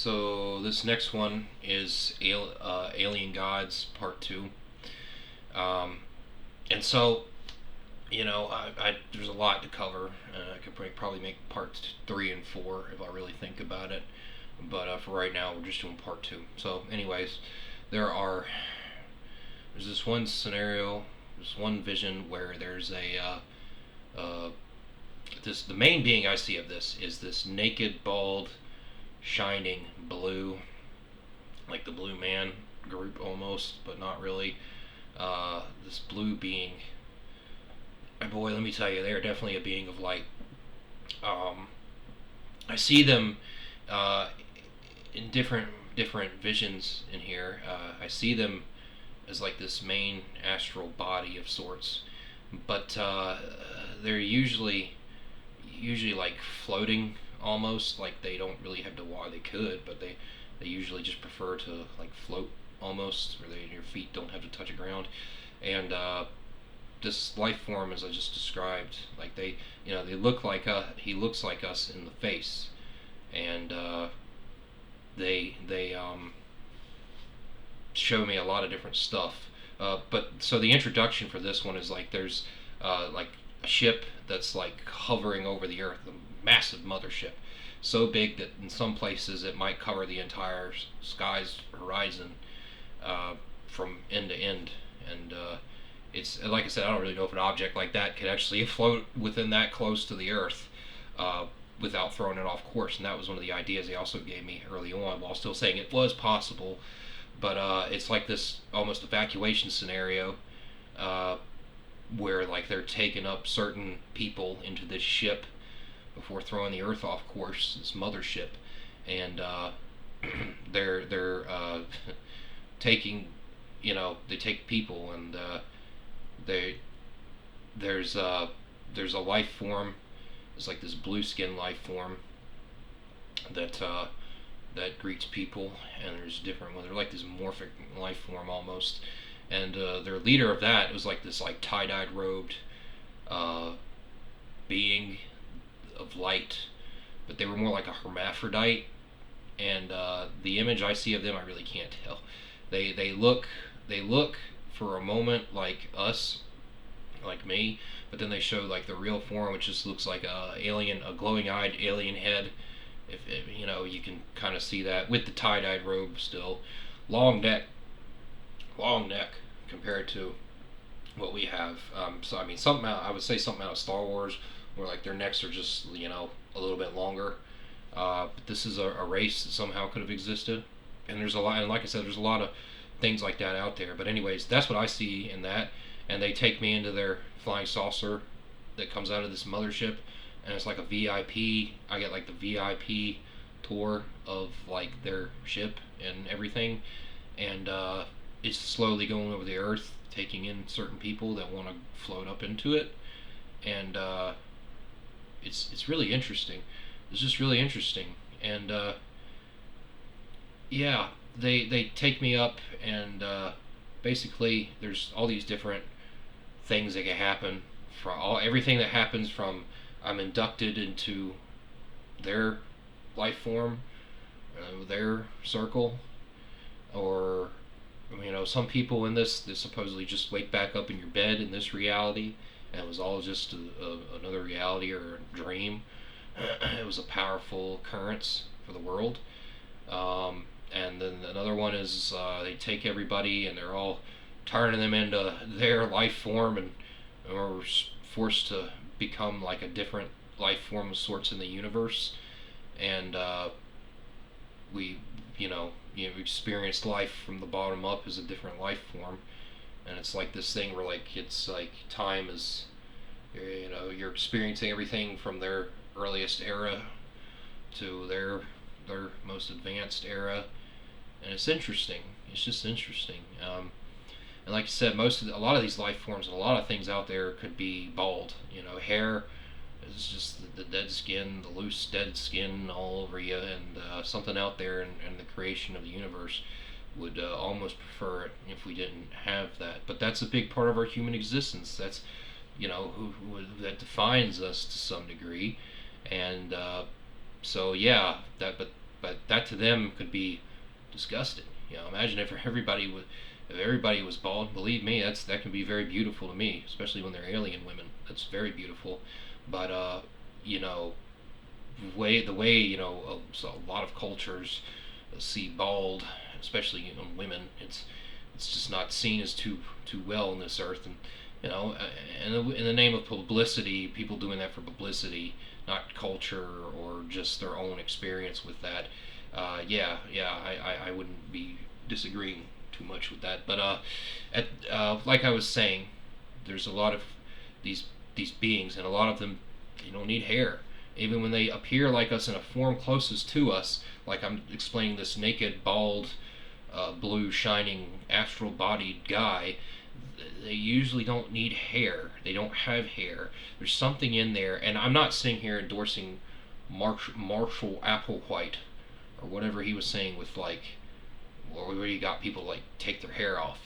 So this next one is Alien Gods Part Two, um, and so there's a lot to cover. I could probably make parts 3 and 4 if I really think about it, but for right now we're just doing Part Two. So, anyways, there are there's this one scenario, this one vision where there's uh, the main being I see of this is this naked, bald, shining blue, like the Blue Man group almost, but not really. This blue being, boy, let me tell you, they are definitely a being of light. Um, I see them in different visions in here. I see them as like this main astral body of sorts, but they're usually like floating almost, like they don't really have to walk. They could, but they usually just prefer to like float almost, where your feet don't have to touch the ground. And this life form, as I just described, like they look like he looks like us in the face, and they show me a lot of different stuff. But so the introduction for this one is like there's like a ship that's like hovering over the Earth, a massive mothership, so big that in some places it might cover the entire sky's horizon from end to end. And it's like I said, I don't really know if an object like that could actually float within that close to the Earth without throwing it off course. And that was one of the ideas they also gave me early on, while still saying it was possible. But it's like this almost evacuation scenario uh, where like they're taking up certain people into this ship before throwing the Earth off course, this mothership, and they're taking, they take people, and they there's a life form. It's like this blue skin life form that that greets people, and there's different ones. They're like this morphic life form almost, and their leader of that was like this like tie-dyed robed uh, being of light, but they were more like a hermaphrodite. And the image I see of them, I really can't tell. They look for a moment like us, like me, but then they show like the real form, which just looks like a glowing-eyed alien head. If you can kind of see that with the tie-dyed robe still, long neck, long neck compared to what we have. So I mean, I would say something out of Star Wars, where like their necks are just a little bit longer. But this is a race that somehow could have existed, and there's a lot. And like I said, there's a lot of things like that out there. But anyways, that's what I see in that, and they take me into their flying saucer that comes out of this mothership, and it's like a VIP. I get like the VIP tour of like their ship and everything, and it's slowly going over the Earth, taking in certain people that want to float up into it, and it's really interesting. It's just really interesting, and yeah, they take me up, and basically there's all these different things that can happen, from everything that happens from I'm inducted into their life form, their circle, or some people in this they supposedly just wake back up in your bed in this reality, and it was all just another reality or a dream. It was a powerful occurrence for the world. And then another one is they take everybody and they're all turning them into their life form, and we're forced to become like a different life form of sorts in the universe. And we, experienced life from the bottom up as a different life form. And it's like this thing where like it's like time is, you're experiencing everything from their earliest era to their most advanced era, and it's interesting. It's just interesting. And like I said, a lot of these life forms and a lot of things out there could be bald. Hair is just the dead skin, the loose dead skin all over you, and something out there in the creation of the universe would almost prefer it if we didn't have that. But that's a big part of our human existence. That's that defines us to some degree, and so yeah, but but that to them could be disgusting. You know, imagine if everybody was bald. Believe me, that can be very beautiful to me, especially when they're alien women. That's very beautiful. But you know, the way so a lot of cultures see bald, especially women. It's just not seen as too well on this earth, and you know, in the name of publicity, people doing that for publicity, not culture or just their own experience with that. I wouldn't be disagreeing too much with that. But like I was saying, there's a lot of these these beings, and a lot of them, don't need hair. Even when they appear like us in a form closest to us, like I'm explaining this naked, bald, blue, shining, astral-bodied guy, they usually don't need hair. They don't have hair. There's something in there, and I'm not sitting here endorsing Marshall Applewhite or whatever he was saying with like, where you got people like take their hair off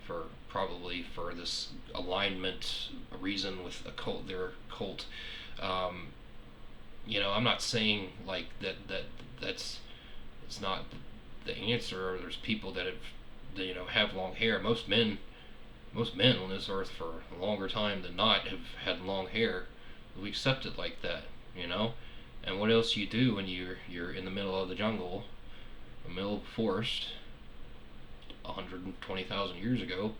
for probably for this alignment reason with a cult, their cult. Um, I'm not saying like that's it's not the answer. There's people that have long hair. Most men on this earth for a longer time than not have had long hair. We accept it like that, you know. And what else you do when you're in the middle of the jungle, the middle of the forest, 120,000 years ago?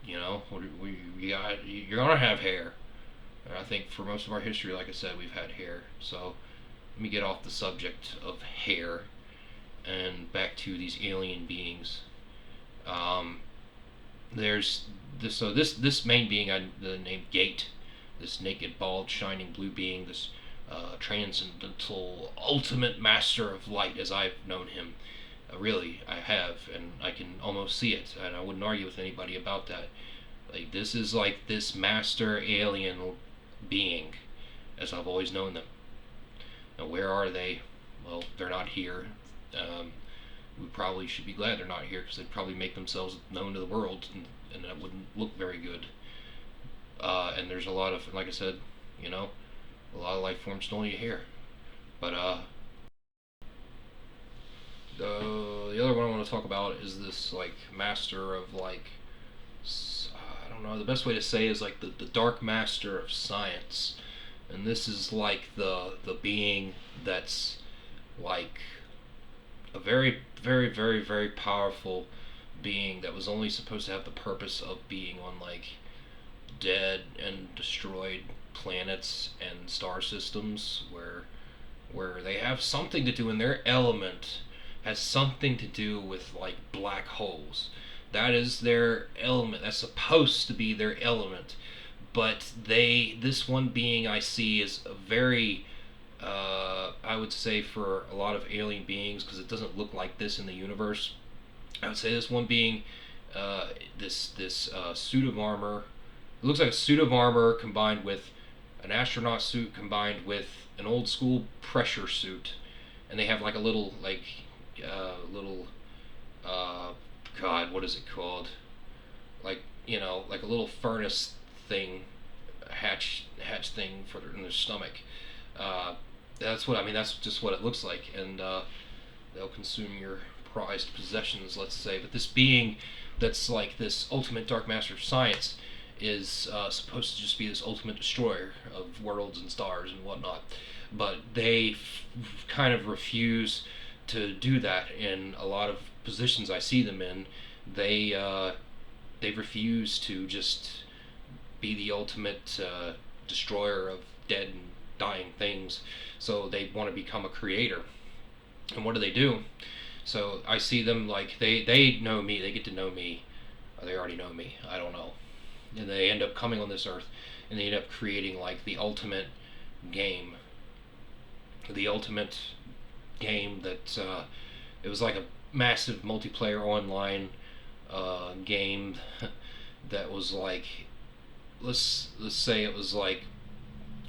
You're gonna have hair. And I think for most of our history, like I said, we've had hair. So let me get off the subject of hair and back to these alien beings. There's this main being the name Gate, this naked, bald, shining blue being, this transcendental, ultimate master of light, as I've known him. Really, I have, and I can almost see it, and I wouldn't argue with anybody about that. Like, this is like this master alien being, as I've always known them. Now, where are they? Well, they're not here. We probably should be glad they're not here, because they'd probably make themselves known to the world, and that wouldn't look very good. And there's a lot of, like I said, a lot of life forms don't need hair. But the other one I want to talk about is this like master of like, I don't know, the best way to say is like the dark master of science. And this is like the being that's like a very, very, very, very powerful being that was only supposed to have the purpose of being on like dead and destroyed planets and star systems where they have something to do, in their element has something to do with like black holes. That is their element. That's supposed to be their element. But this one being I see is a very, I would say, for a lot of alien beings, because it doesn't look like this in the universe, I would say this one being, this suit of armor. It looks like a suit of armor combined with an astronaut suit combined with an old school pressure suit, and they have like a little God, what is it called? Like like a little furnace thing, hatch thing in their stomach. That's what I mean. That's just what it looks like, and they'll consume your prized possessions, let's say. But this being, that's like this ultimate dark master of science, is supposed to just be this ultimate destroyer of worlds and stars and whatnot. But they kind of refuse to do that in a lot of positions I see them in. They refuse to just be the ultimate destroyer of dead and dying things. So they want to become a creator. And what do? So I see them like they know me. They get to know me. Or they already know me. I don't know. And they end up coming on this earth, and they end up creating like the ultimate game. The ultimate game that it was like a massive multiplayer online game that was like, let's say it was like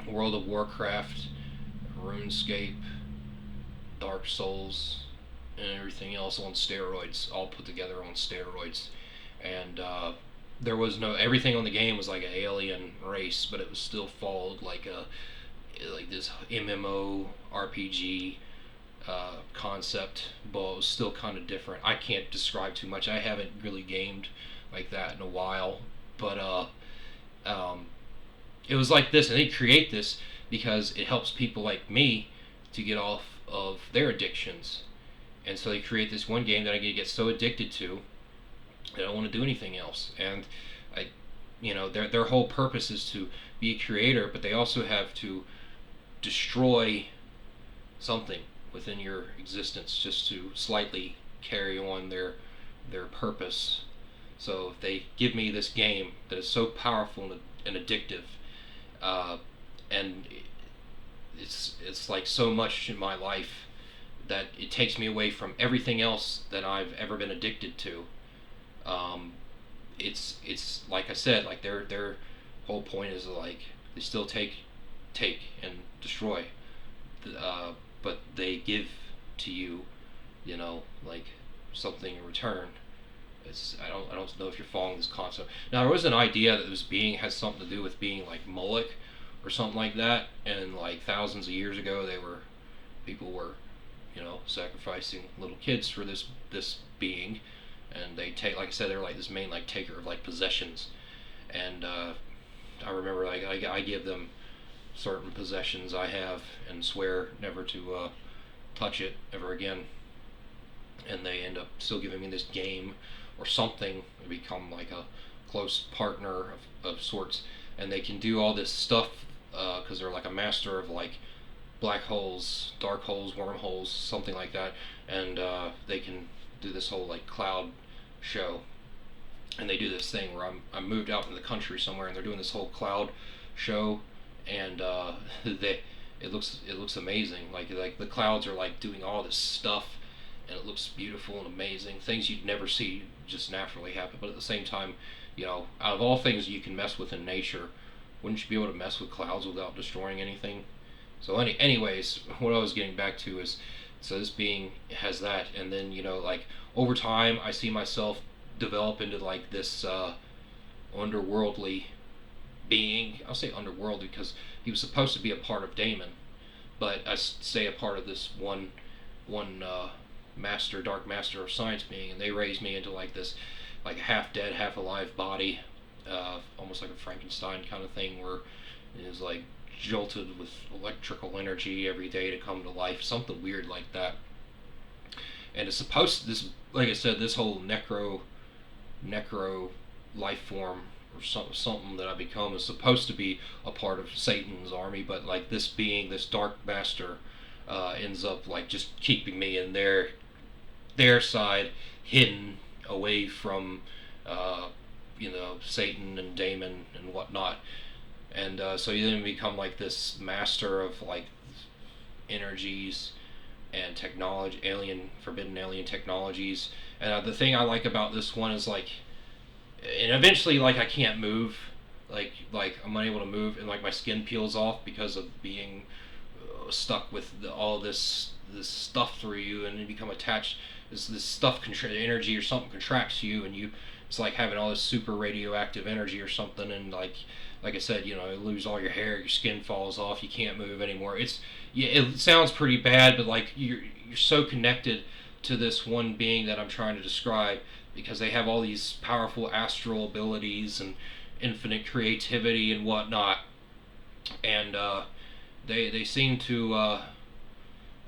World of Warcraft, RuneScape, Dark Souls, and everything else on steroids, all put together on steroids. And there was everything on the game was like an alien race, but it was still followed like this MMO RPG concept, but it was still kind of different. I can't describe too much. I haven't really gamed like that in a while, but um, it was like this, and they create this because it helps people like me to get off of their addictions. And so they create this one game that I get so addicted to that I don't want to do anything else. And I, their whole purpose is to be a creator, but they also have to destroy something within your existence just to slightly carry on their purpose. So they give me this game that is so powerful and addictive, uh, and it's like so much in my life that it takes me away from everything else that I've ever been addicted to. Um, it's like I said, like their whole point is like they still take and destroy, uh, but they give to you, like something in return. I don't know if you're following this concept. Now there was an idea that this being has something to do with being like Moloch or something like that, and like thousands of years ago people were sacrificing little kids for this being, and they take, like I said, they're like this main like taker of like possessions, and I remember like I give them certain possessions I have and swear never to touch it ever again, and they end up still giving me this game or something to become like a close partner of sorts, and they can do all this stuff because they're like a master of like black holes, dark holes, wormholes, something like that, and they can do this whole like cloud show. And they do this thing where I'm moved out in the country somewhere, and they're doing this whole cloud show, and it looks amazing. Like the clouds are like doing all this stuff, and it looks beautiful and amazing. Things you'd never see just naturally happen. But at the same time, out of all things you can mess with in nature, wouldn't you be able to mess with clouds without destroying anything? So anyways, what I was getting back to is, so this being has that, and then like over time, I see myself develop into like this underworldly being. I'll say underworldly because he was supposed to be a part of Damon, but I say a part of this one master, dark master of science being, and they raised me into like this, like a half dead, half alive body, almost like a Frankenstein kind of thing, where it is like jolted with electrical energy every day to come to life, something weird like that. And it's supposed to, this, like I said, this whole necro life form or something that I become is supposed to be a part of Satan's army, but like this being, this dark master, ends up like just keeping me in their side, hidden away from Satan and Damon and whatnot. And so you then become like this master of like energies and technology, forbidden alien technologies. And the thing I like about this one is like, and eventually like I can't move, like I'm unable to move, and like my skin peels off because of being stuck with all this stuff through you, and you become attached. This stuff energy or something contracts you, and it's like having all this super radioactive energy or something, and like I said, you lose all your hair, your skin falls off, you can't move anymore. It sounds pretty bad, but like you're so connected to this one being that I'm trying to describe, because they have all these powerful astral abilities and infinite creativity and whatnot, and they seem to.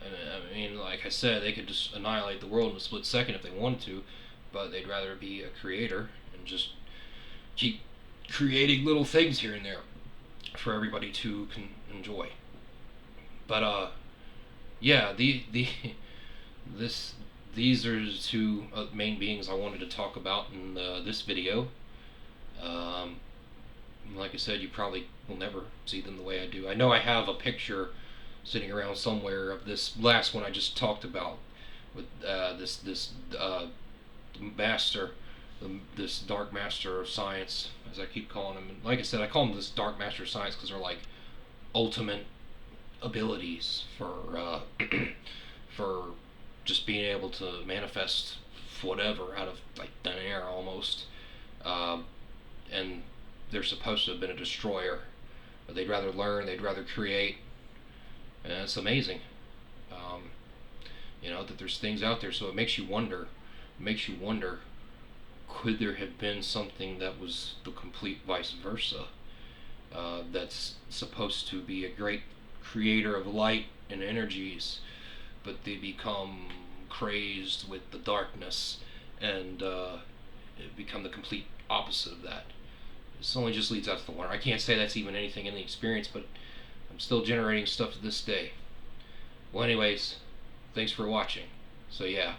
I mean, like I said, they could just annihilate the world in a split second if they wanted to, but they'd rather be a creator and just keep creating little things here and there for everybody to enjoy. But yeah, these are the two main beings I wanted to talk about in this video. Um, like I said, you probably will never see them the way I do. I know I have a picture sitting around somewhere of this last one I just talked about with this master, this dark master of science, as I keep calling him. And like I said, I call him this dark master of science because they're like ultimate abilities for for just being able to manifest whatever out of like thin air almost. And they're supposed to have been a destroyer, but they'd rather learn, they'd rather create, and it's amazing. Um, that there's things out there. So it makes you wonder. It makes you wonder. Could there have been something that was the complete vice versa? That's supposed to be a great creator of light and energies, but they become crazed with the darkness and become the complete opposite of that. This only just leads us to learn. I can't say that's even anything in the experience, but I'm still generating stuff to this day. Well, anyways, thanks for watching. So yeah,